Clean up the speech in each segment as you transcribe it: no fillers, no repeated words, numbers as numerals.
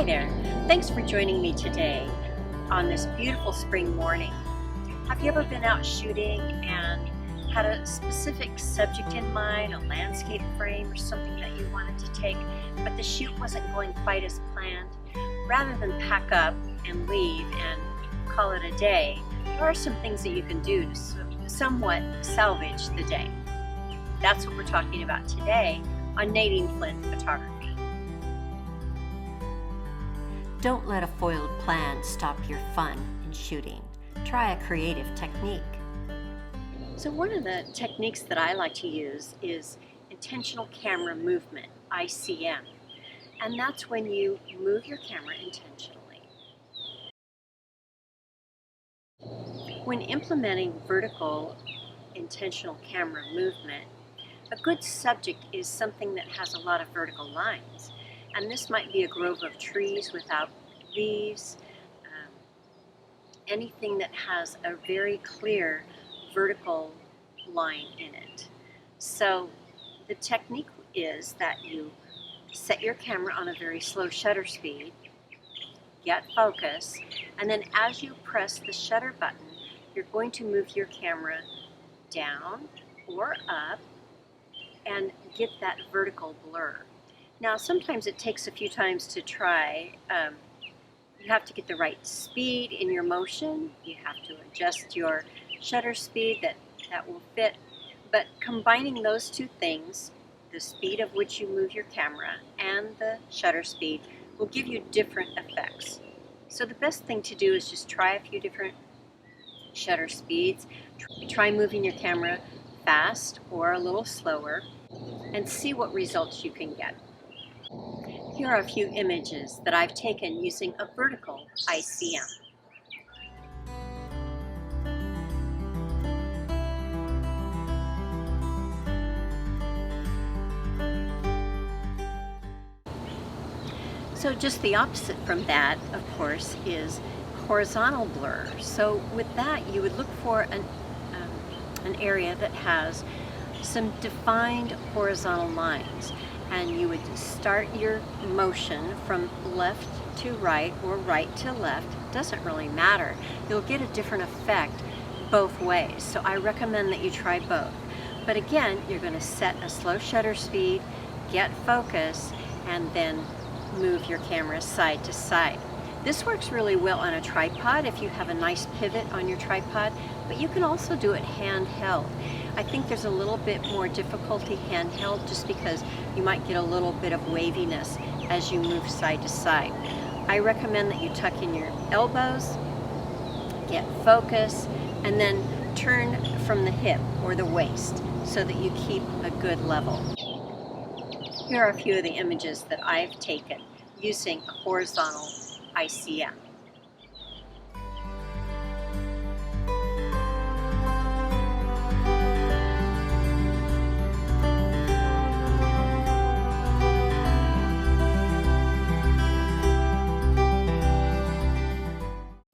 Hi there. Thanks for joining me today on this beautiful spring morning. Have you ever been out shooting and had a specific subject in mind, a landscape frame or something that you wanted to take, but the shoot wasn't going quite as planned? Rather than pack up and leave and call it a day, there are some things that you can do to somewhat salvage the day. That's what we're talking about today on Nadine Flint Photography. Don't let a foiled plan stop your fun in shooting. Try a creative technique. So one of the techniques that I like to use is intentional camera movement, ICM. And that's when you move your camera intentionally. When implementing vertical intentional camera movement, a good subject is something that has a lot of vertical lines. And this might be a grove of trees without leaves, anything that has a very clear vertical line in it. So the technique is that you set your camera on a very slow shutter speed, get focus, and then as you press the shutter button, you're going to move your camera down or up and get that vertical blur. Now, sometimes it takes a few times to try. You have to get the right speed in your motion. You have to adjust your shutter speed that will fit. But combining those two things, the speed of which you move your camera and the shutter speed, will give you different effects. So the best thing to do is just try a few different shutter speeds. Try moving your camera fast or a little slower and see what results you can get. Here are a few images that I've taken using a vertical ICM. So just the opposite from that, of course, is horizontal blur. So with that, you would look for an area that has some defined horizontal lines. And you would start your motion from left to right or right to left. Doesn't really matter. You'll get a different effect both ways. So I recommend that you try both. But again, you're going to set a slow shutter speed, get focus, and then move your camera side to side. This works really well on a tripod if you have a nice pivot on your tripod, but you can also do it handheld. I think there's a little bit more difficulty handheld just because you might get a little bit of waviness as you move side to side. I recommend that you tuck in your elbows, get focus, and then turn from the hip or the waist so that you keep a good level. Here are a few of the images that I've taken using a horizontal ICM.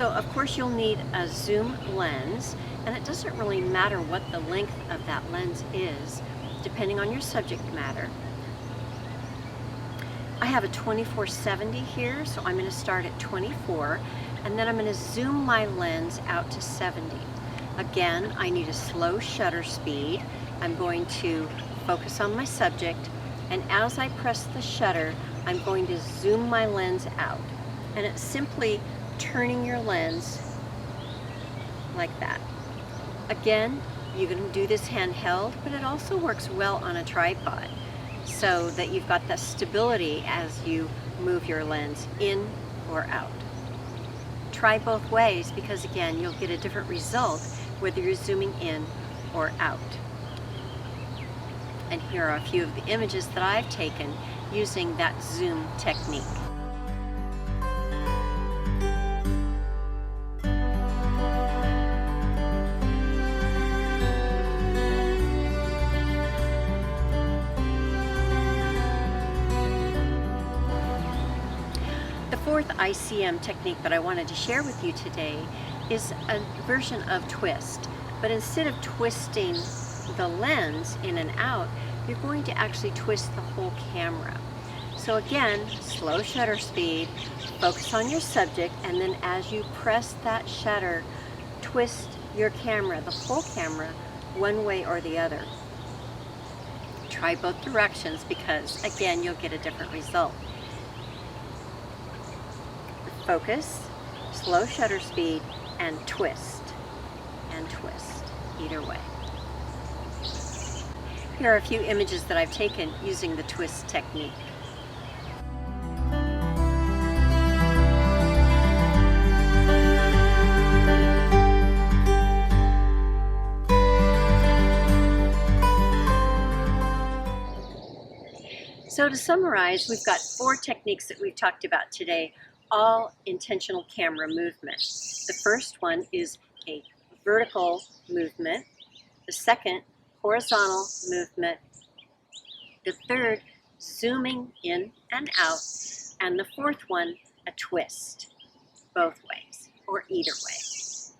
So of course you'll need a zoom lens, and it doesn't really matter what the length of that lens is, depending on your subject matter. I have a 24-70 here, so I'm going to start at 24, and then I'm going to zoom my lens out to 70. Again, I need a slow shutter speed. I'm going to focus on my subject, and as I press the shutter, I'm going to zoom my lens out. And it's simply turning your lens like that. Again, you can do this handheld, but it also works well on a tripod, so that you've got that stability as you move your lens in or out. Try both ways because again, you'll get a different result whether you're zooming in or out. And here are a few of the images that I've taken using that zoom technique. The fourth ICM technique that I wanted to share with you today is a version of twist, but instead of twisting the lens in and out, you're going to actually twist the whole camera. So again, slow shutter speed, focus on your subject, and then as you press that shutter, twist your camera, the whole camera, one way or the other. Try both directions because, again, you'll get a different result. Focus, slow shutter speed, and twist, either way. Here are a few images that I've taken using the twist technique. So to summarize, we've got 4 techniques that we've talked about today, all intentional camera movement. The first one is a vertical movement. The second, horizontal movement. The third, zooming in and out. And the fourth one, a twist, both ways or either way.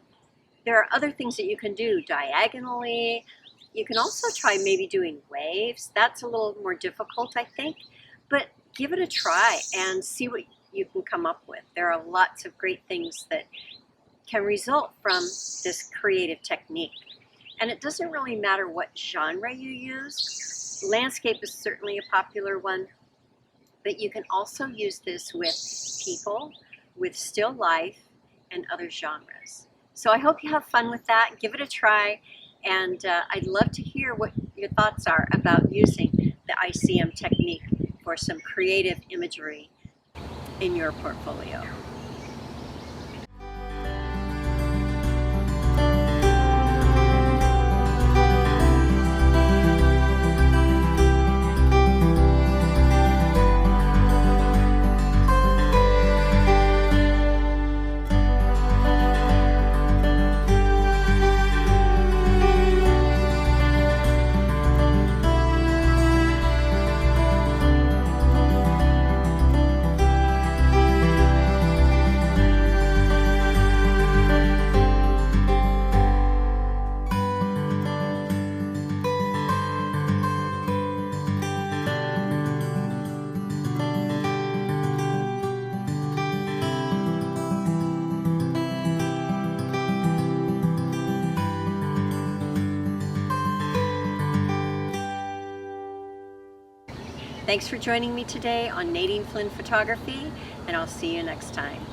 There are other things that you can do diagonally. You can also try maybe doing waves. That's a little more difficult, I think, but give it a try and see what you can come up with. There are lots of great things that can result from this creative technique. And it doesn't really matter what genre you use. Landscape is certainly a popular one, but you can also use this with people, with still life, and other genres. So I hope you have fun with that. Give it a try. And I'd love to hear what your thoughts are about using the ICM technique for some creative imagery in your portfolio. Thanks for joining me today on Nadine Flynn Photography, and I'll see you next time.